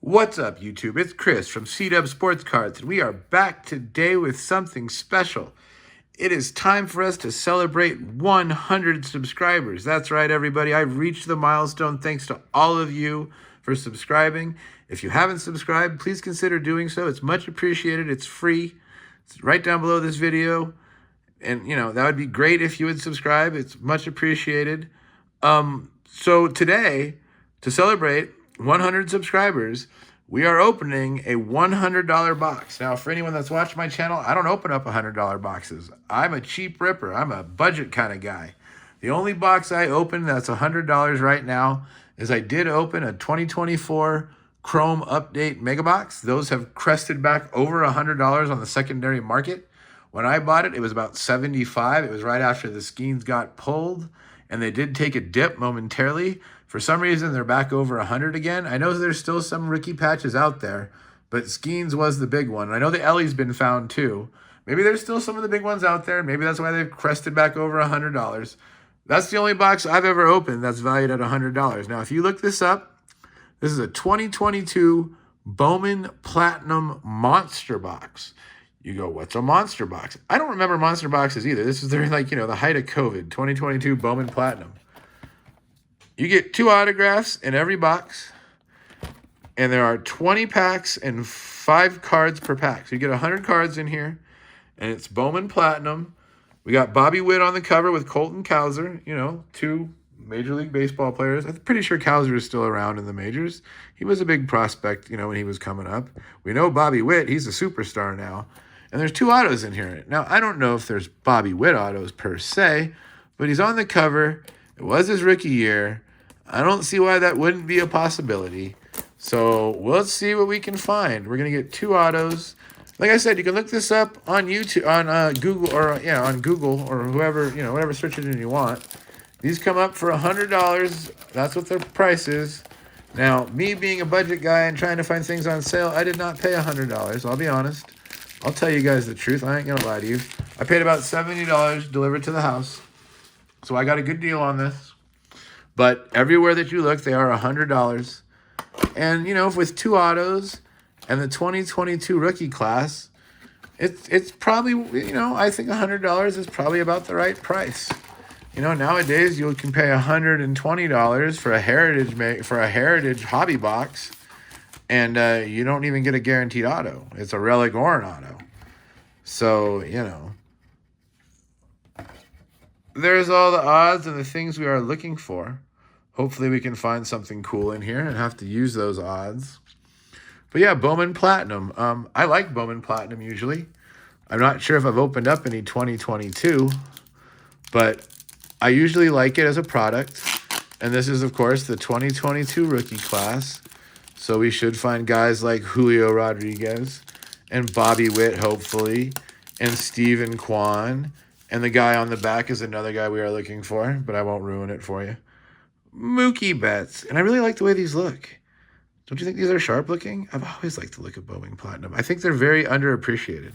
What's up, YouTube? It's Chris from C-Dub Sports Cards, and we are back today with something special. It is time for us to celebrate 100 subscribers. That's right, everybody. I've reached the milestone thanks to all of you for subscribing. If you haven't subscribed, please consider doing so. It's much appreciated. It's free. It's right down below this video. And, that would be great if you would subscribe. It's much appreciated. So today, to celebrate 100 subscribers, we are opening a $100 box. Now, for anyone that's watched my channel, I don't open up $100 boxes. I'm a cheap ripper. I'm a budget kind of guy. The only box I open that's $100 right now is I did open a 2024 Chrome Update Mega Box. Those have crested back over $100 on the secondary market. When I bought it, it was about $75. It was right after the Skeens got pulled, and they did take a dip momentarily. For some reason, they're back over 100 again. I know there's still some rookie patches out there, but Skeens was the big one. And I know the Ellie's been found too. Maybe there's still some of the big ones out there. Maybe that's why they've crested back over $100. That's the only box I've ever opened that's valued at $100. Now, if you look this up, this is a 2022 Bowman Platinum Monster Box. You go, what's a monster box? I don't remember monster boxes either. This is during, the height of COVID, 2022 Bowman Platinum. You get 2 autographs in every box, and there are 20 packs and 5 cards per pack. So you get 100 cards in here, and it's Bowman Platinum. We got Bobby Witt on the cover with Colton Cowser, 2 Major League Baseball players. I'm pretty sure Cowser is still around in the majors. He was a big prospect, when he was coming up. We know Bobby Witt, he's a superstar now. And there's 2 autos in here. Now, I don't know if there's Bobby Witt autos per se, but he's on the cover. It was his rookie year. I don't see why that wouldn't be a possibility. So we'll see what we can find. We're going to get 2 autos. Like I said, you can look this up on YouTube, on Google, or on Google, or whoever, whatever search engine you want. These come up for $100. That's what their price is. Now, me being a budget guy and trying to find things on sale, I did not pay $100. I'll be honest. I'll tell you guys the truth. I ain't going to lie to you. I paid about $70 delivered to the house. So I got a good deal on this. But everywhere that you look, they are $100. And, with 2 autos and the 2022 rookie class, it's probably, I think $100 is probably about the right price. Nowadays you can pay $120 for a heritage hobby box, and you don't even get a guaranteed auto. It's a relic or an auto. So, there's all the odds and the things we are looking for. Hopefully we can find something cool in here and have to use those odds. But yeah, Bowman Platinum. I like Bowman Platinum usually. I'm not sure if I've opened up any 2022, but I usually like it as a product. And this is, of course, the 2022 rookie class. So we should find guys like Julio Rodriguez and Bobby Witt, hopefully, and Steven Kwan. And the guy on the back is another guy we are looking for, but I won't ruin it for you. Mookie Betts. And I really like the way these look. Don't you think these are sharp looking? I've always liked the look of Bowman Platinum. I think they're very underappreciated.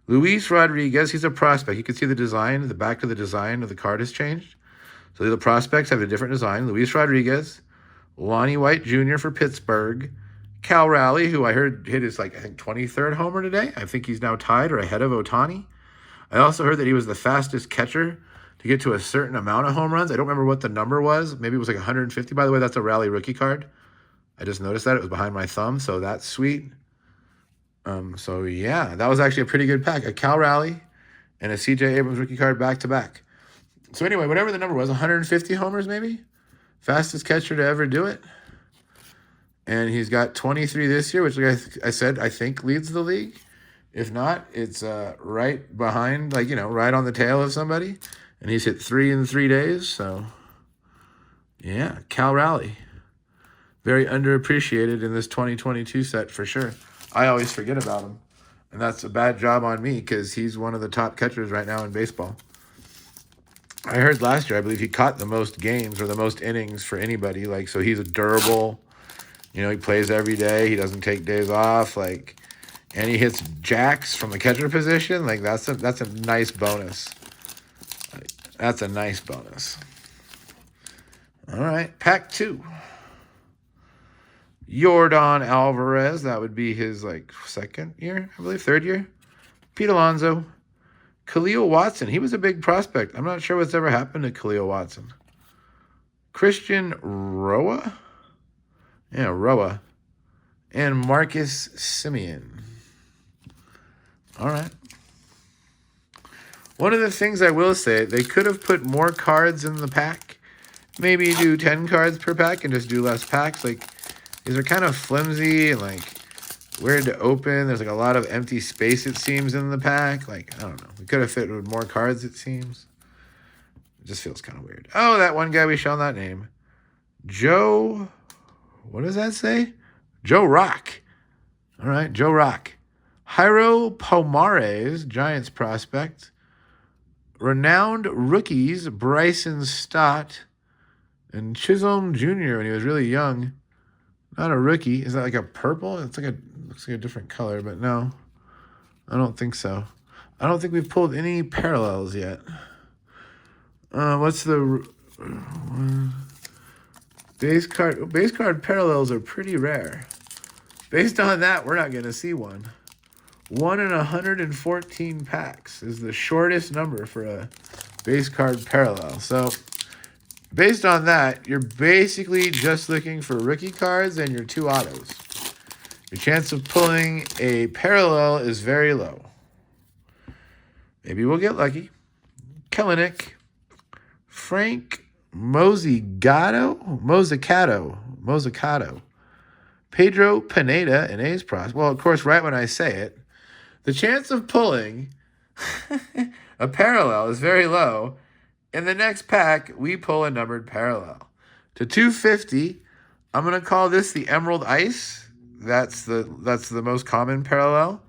Luis Rodriguez, he's a prospect. You can see the design, the back of the design of the card has changed. So the prospects have a different design. Luis Rodriguez, Lonnie White Jr. for Pittsburgh, Cal Raleigh, who I heard hit his, 23rd homer today. I think he's now tied or ahead of Ohtani. I also heard that he was the fastest catcher to get to a certain amount of home runs. I don't remember what the number was. Maybe it was 150. By the way, that's a Raleigh rookie card. I just noticed that. It was behind my thumb, so that's sweet. So yeah, that was actually a pretty good pack. A Cal Raleigh and a C.J. Abrams rookie card back-to-back. So anyway, whatever the number was, 150 homers maybe? Fastest catcher to ever do it. And he's got 23 this year, which, like I said, I think leads the league. If not, it's right behind, right on the tail of somebody. And he's hit 3 in 3 days. So, yeah, Cal Raleigh. Very underappreciated in this 2022 set for sure. I always forget about him. And that's a bad job on me because he's one of the top catchers right now in baseball. I heard last year, I believe he caught the most games or the most innings for anybody. So he's a durable. He plays every day. He doesn't take days off. And he hits jacks from the catcher position. That's a nice bonus. That's a nice bonus. All right, pack 2. Yordan Alvarez, that would be his like second year, I believe, third year. Pete Alonso. Khalil Watson, he was a big prospect. I'm not sure what's ever happened to Khalil Watson. Christian Roa? Yeah, Roa. And Marcus Simeon. All right. One of the things I will say, they could have put more cards in the pack. Maybe do 10 cards per pack and just do less packs. Like, these are kind of flimsy and like weird to open. There's like a lot of empty space, it seems, in the pack. Like, I don't know. We could have fit with more cards, it seems. It just feels kind of weird. Oh, that one guy we shall not name. Joe, what does that say? Joe Rock. All right, Joe Rock. Jairo Pomares, Giants prospect. Renowned rookies, Bryson Stott and Chisholm Jr. when he was really young. Not a rookie. Is that like a purple? It's like looks like a different color, but no. I don't think so. I don't think we've pulled any parallels yet. What's the base card? Base card parallels are pretty rare. Based on that, we're not going to see one. 1 in 114 packs is the shortest number for a base card parallel. So, based on that, you're basically just looking for rookie cards and your 2 autos. Your chance of pulling a parallel is very low. Maybe we'll get lucky. Kellenic. Frank Mozzicato. Pedro Pineda, an A's prospect. Well, of course, right when I say it, the chance of pulling a parallel is very low. In the next pack, we pull a numbered parallel. To 250, I'm going to call this the Emerald Ice. That's the most common parallel.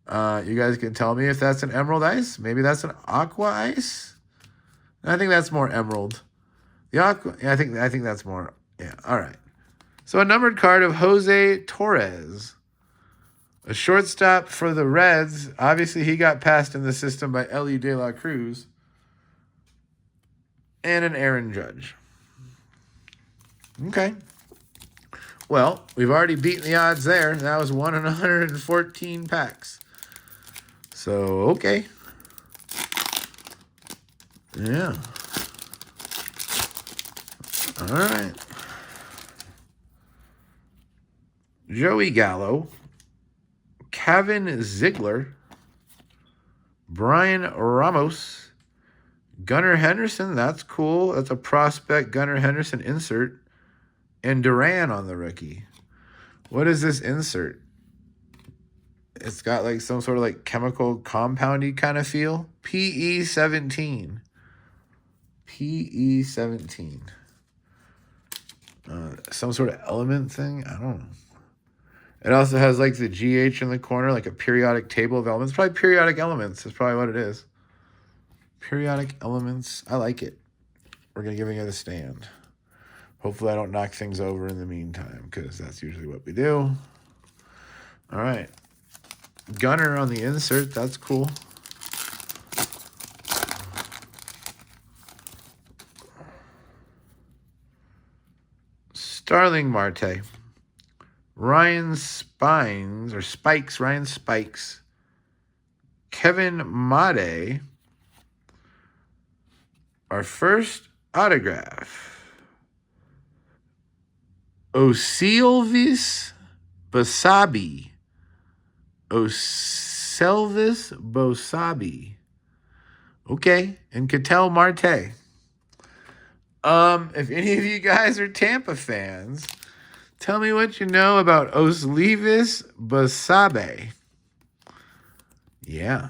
You guys can tell me if that's an Emerald Ice. Maybe that's an Aqua Ice. I think that's more Emerald. The Aqua, yeah, I think that's more. Yeah, all right. So a numbered card of Jose Torres. A shortstop for the Reds. Obviously, he got passed in the system by Ellie De La Cruz. And an Aaron Judge. Okay. Well, we've already beaten the odds there. That was 1 in 114 packs. So, okay. Yeah. All right. Joey Gallo. Kevin Ziegler. Brian Ramos. Gunnar Henderson. That's cool. That's a prospect Gunnar Henderson insert. And Duran on the rookie. What is this insert? It's got like some sort of like chemical compoundy kind of feel. PE17. PE17. Some sort of element thing? I don't know. It also has like the GH in the corner, like a periodic table of elements. Probably periodic elements is probably what it is. Periodic elements. I like it. We're going to give it a stand. Hopefully I don't knock things over in the meantime, because that's usually what we do. All right. Gunner on the insert. That's cool. Starling Marte. Ryan Spikes. Kevin Made. Our first autograph. Oselvis Bosabi. Okay. And Ketel Marte. If any of you guys are Tampa fans, tell me what you know about Oselvis Bosabe. Yeah.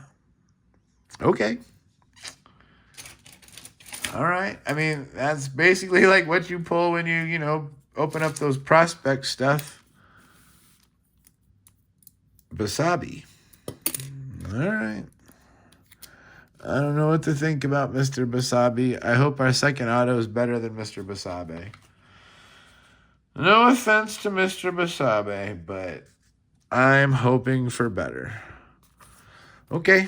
Okay. All right. I mean, that's basically like what you pull when you open up those prospect stuff. Basabi. All right. I don't know what to think about Mr. Basabi. I hope our second auto is better than Mr. Basabe. No offense to Mr. Basabe, but I'm hoping for better. Okay.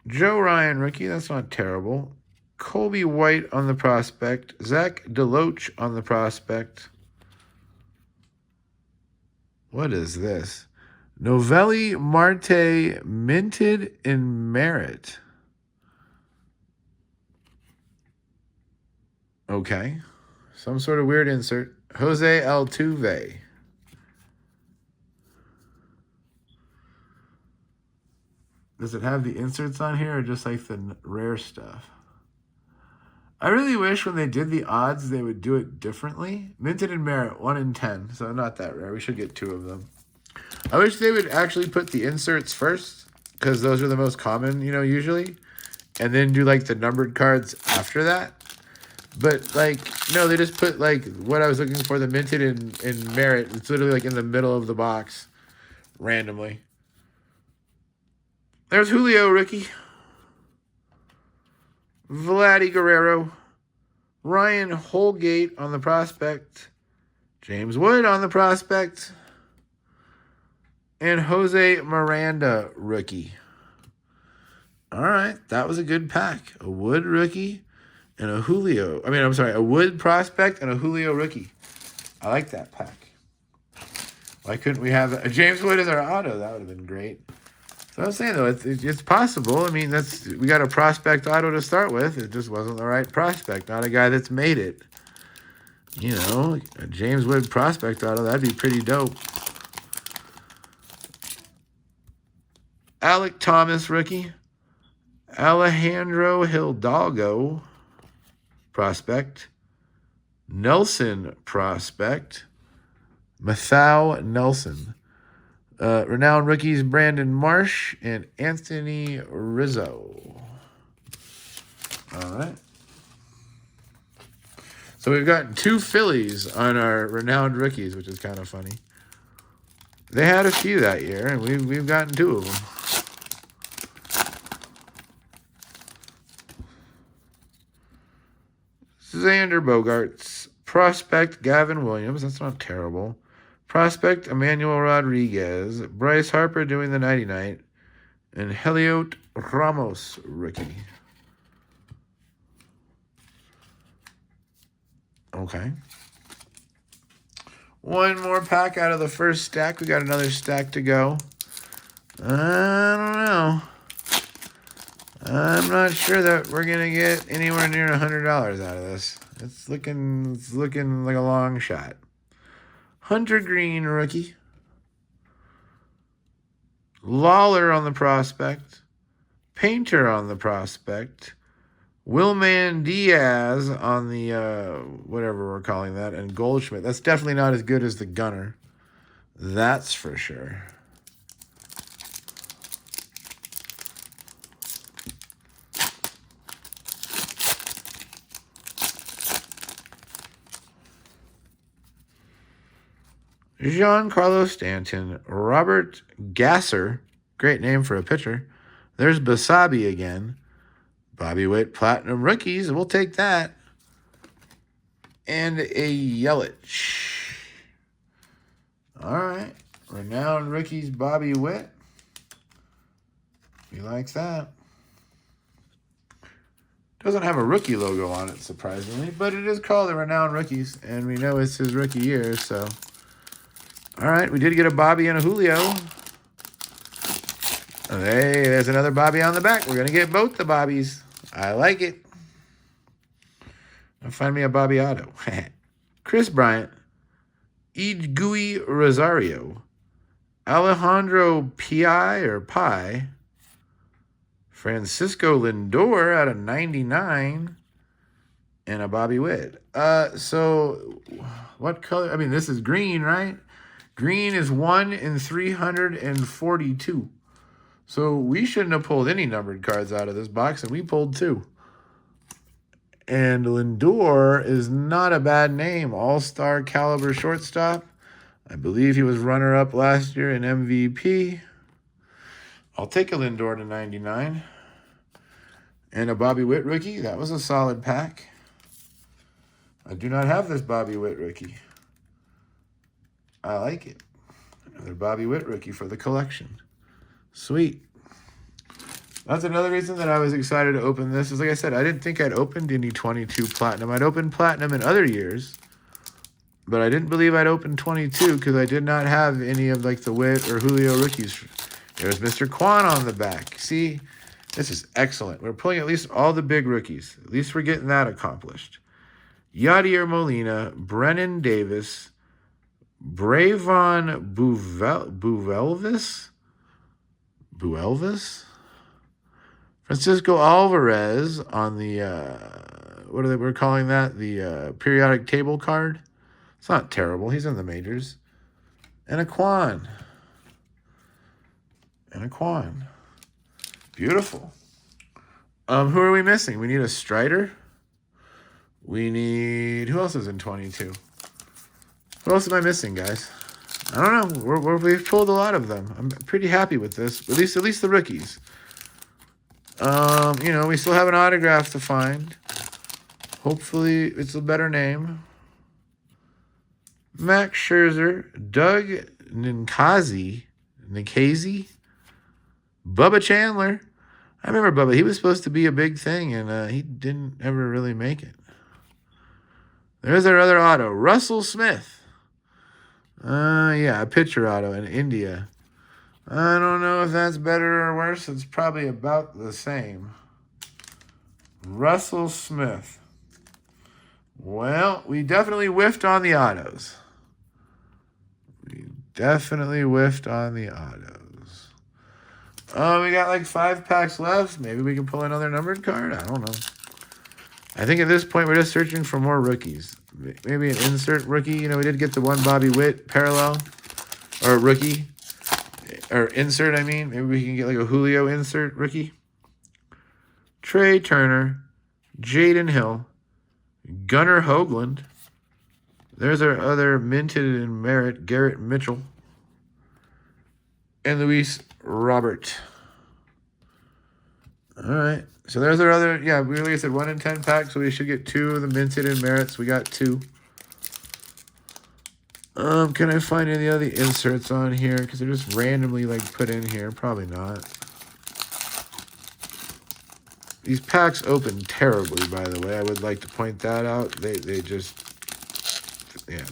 Joe Ryan rookie. That's not terrible. Colby White on the prospect. Zach DeLoach on the prospect. What is this? Novelli Marte minted in merit. Okay. Some sort of weird insert. Jose Altuve. Does it have the inserts on here or just like the rare stuff? I really wish when they did the odds they would do it differently. Minted in merit, 1 in 10. So not that rare. We should get 2 of them. I wish they would actually put the inserts first, because those are the most common, usually. And then do like the numbered cards after that. But like, no, they just put like what I was looking for, the minted in merit. It's literally like in the middle of the box randomly. There's Julio rookie. Vladdy Guerrero. Ryan Holgate on the prospect. James Wood on the prospect. And Jose Miranda rookie. All right, that was a good pack. A Wood rookie and a Julio. A Wood prospect and a Julio rookie. I like that pack. Why couldn't we have a James Wood as our auto? That would have been great. So I was saying, though, it's possible. We got a prospect auto to start with. It just wasn't the right prospect, not a guy that's made it. A James Wood prospect auto, that'd be pretty dope. Alec Thomas rookie. Alejandro Hidalgo prospect. Nelson prospect. Mathau Nelson. Renowned rookies Brandon Marsh and Anthony Rizzo. All right. So we've gotten 2 Phillies on our renowned rookies, which is kind of funny. They had a few that year, and we've gotten 2 of them. Xander Bogaerts. Prospect Gavin Williams. That's not terrible. Prospect Emmanuel Rodriguez. Bryce Harper doing the 99. And Heliot Ramos rookie. Okay. One more pack out of the first stack. We got another stack to go. I don't know. I'm not sure that we're going to get anywhere near $100 out of this. It's looking like a long shot. Hunter Green rookie. Lawler on the prospect. Painter on the prospect. Wilman Diaz on the, whatever we're calling that, and Goldschmidt. That's definitely not as good as the Gunner. That's for sure. Giancarlo Stanton, Robert Gasser, great name for a pitcher. There's Basabi again. Bobby Witt Platinum rookies, we'll take that. And a Yelich. All right, renowned rookies Bobby Witt. He likes that. Doesn't have a rookie logo on it, surprisingly, but it is called the Renowned Rookies, and we know it's his rookie year, so... All right, we did get a Bobby and a Julio. Hey, there's another Bobby on the back. We're going to get both the Bobbies. I like it. Now find me a Bobby auto. Chris Bryant. Igui Rosario. Alejandro Pi. Francisco Lindor out of 99. And a Bobby Witt. So what color? This is green, right? Green is 1 in 342. So we shouldn't have pulled any numbered cards out of this box, and we pulled 2. And Lindor is not a bad name. All-star caliber shortstop. I believe he was runner-up last year in MVP. I'll take a Lindor to 99. And a Bobby Witt rookie. That was a solid pack. I do not have this Bobby Witt rookie. I like it. Another Bobby Witt rookie for the collection. Sweet. That's another reason that I was excited to open this. Is like I said, I didn't think I'd opened any 22 Platinum. I'd opened Platinum in other years, but I didn't believe I'd open 22 because I did not have any of like the Witt or Julio rookies. There's Mr. Quan on the back. See, this is excellent. We're pulling at least all the big rookies. At least we're getting that accomplished. Yadier Molina, Brennan Davis, Bravon Buelvis, Francisco Alvarez on the, what are they, we're calling that? The periodic table card. It's not terrible. He's in the majors. And a Quan. Beautiful. Who are we missing? We need a Strider. We need, who else is in 22? Who else am I missing, guys? I don't know. We've pulled a lot of them. I'm pretty happy with this. At least the rookies. You know, we still have an autograph to find. Hopefully it's a better name. Max Scherzer, Doug Nikhazy, Bubba Chandler. I remember Bubba. He was supposed to be a big thing, and he didn't ever really make it. There's our other auto, Russell Smith. Yeah, a pitcher auto in India. I don't know if that's better or worse. It's probably about the same. Russell Smith. Well, we definitely whiffed on the autos. We got like 5 packs left. Maybe we can pull another numbered card. I don't know. I think at this point we're just searching for more rookies. Maybe an insert rookie. You know, we did get the one Bobby Witt parallel. Or rookie. Or insert, I mean. Maybe we can get like a Julio insert rookie. Trey Turner. Jaden Hill. Gunnar Hoagland. There's our other minted in merit, Garrett Mitchell. And Luis Robert. All right. So there's our other, yeah, we like I said 1 in 10 packs, so we should get 2 of the minted in merits. We got 2. Can I find any other inserts on here? Because they're just randomly like put in here. Probably not. These packs open terribly, by the way. I would like to point that out. They just, yeah,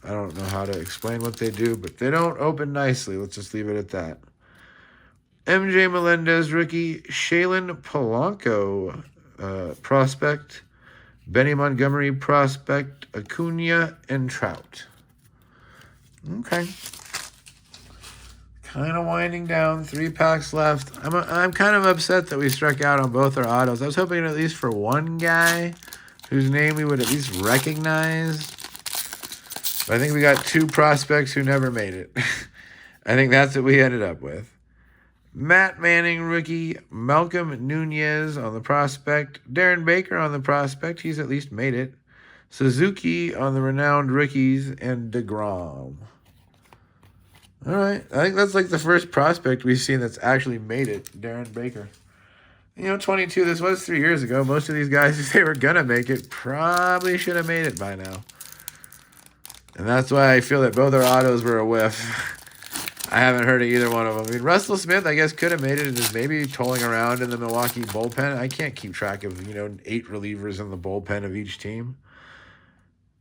I don't know how to explain what they do, but they don't open nicely. Let's just leave it at that. MJ Melendez rookie, Shaylin Polanco prospect, Benny Montgomery prospect, Acuna, and Trout. Okay. Kind of winding down. 3 packs left. I'm kind of upset that we struck out on both our autos. I was hoping at least for one guy whose name we would at least recognize. But I think we got 2 prospects who never made it. I think that's what we ended up with. Matt Manning rookie, Malcolm Nunez on the prospect, Darren Baker on the prospect. He's at least made it. Suzuki on the renowned rookies, and DeGrom. All right. I think that's like the first prospect we've seen that's actually made it, Darren Baker. You know, 22, this was 3 years ago. Most of these guys, if they were going to make it, probably should have made it by now. And that's why I feel that both our autos were a whiff. I haven't heard of either one of them. I mean, Russell Smith, I guess, could have made it and is maybe tolling around in the Milwaukee bullpen. I can't keep track of, 8 relievers in the bullpen of each team.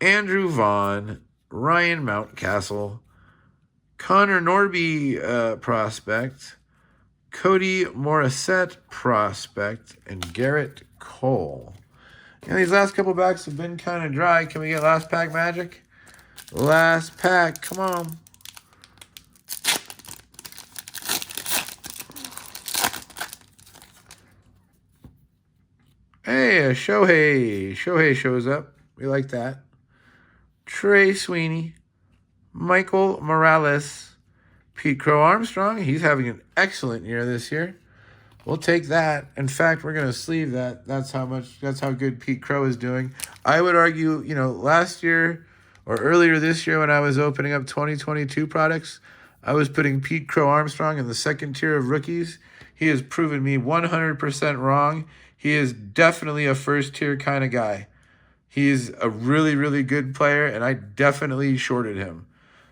Andrew Vaughn, Ryan Mountcastle, Connor Norby prospect, Cody Morissette prospect, and Garrett Cole. And these last couple packs have been kind of dry. Can we get last pack magic? Last pack, come on. Hey, Shohei. Shohei shows up. We like that. Trey Sweeney. Michael Morales. Pete Crow Armstrong. He's having an excellent year this year. We'll take that. In fact, we're going to sleeve that. That's how good Pete Crow is doing. I would argue, last year or earlier this year when I was opening up 2022 products, I was putting Pete Crow Armstrong in the second tier of rookies. He has proven me 100% wrong. He is definitely a first-tier kind of guy. He's a really, really good player, and I definitely shorted him.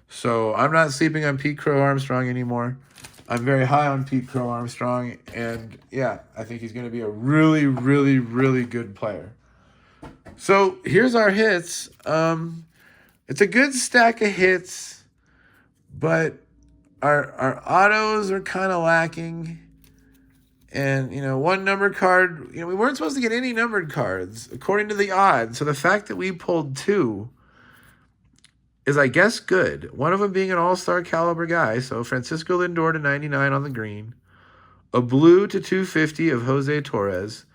So I'm not sleeping on Pete Crow Armstrong anymore. I'm very high on Pete Crow Armstrong, and yeah, I think he's going to be a really, really, really good player. So here's our hits. It's a good stack of hits, but our autos are kind of lacking. And, one numbered card, we weren't supposed to get any numbered cards according to the odds. So the fact that we pulled two is, I guess, good. One of them being an all-star caliber guy. So Francisco Lindor to 99 on the green. A blue to 250 of Jose Torres.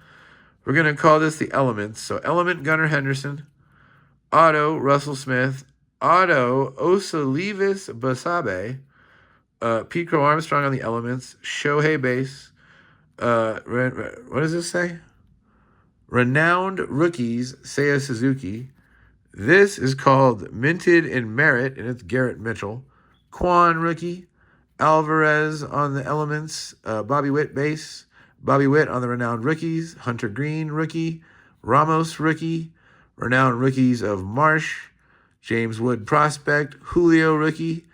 We're going to call this the Elements. So Element Gunnar Henderson. Auto Russell Smith. Auto Osalivis Basabe. Pete Crow Armstrong on the Elements. Shohei base. What does this say? Renowned rookies, Seiya Suzuki. This is called Minted in Merit, and it's Garrett Mitchell. Quan rookie. Alvarez on the Elements. Bobby Witt base. Bobby Witt on the Renowned rookies. Hunter Green rookie. Ramos rookie. Renowned rookies of Marsh. James Wood prospect. Julio rookie.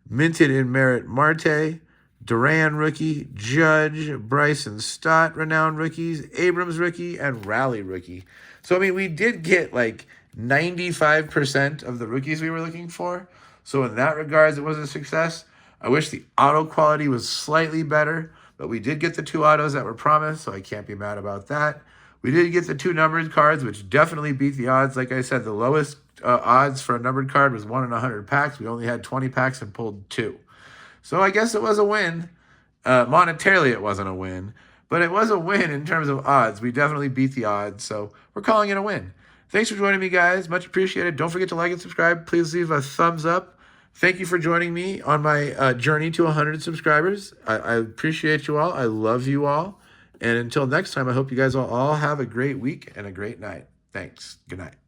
Minted in Merit Marte. Duran rookie, Judge, Bryson Stott, renowned rookies, Abrams rookie, and Raleigh rookie. So, we did get like 95% of the rookies we were looking for. So in that regards, it was a success. I wish the auto quality was slightly better, but we did get the two autos that were promised, so I can't be mad about that. We did get the two numbered cards, which definitely beat the odds. Like I said, the lowest odds for a numbered card was 1 in 100 packs. We only had 20 packs and pulled two. So I guess it was a win. Monetarily, it wasn't a win, but it was a win in terms of odds. We definitely beat the odds, so we're calling it a win. Thanks for joining me, guys. Much appreciated. Don't forget to like and subscribe. Please leave a thumbs up. Thank you for joining me on my journey to 100 subscribers. I appreciate you all. I love you all. And until next time, I hope you guys all have a great week and a great night. Thanks. Good night.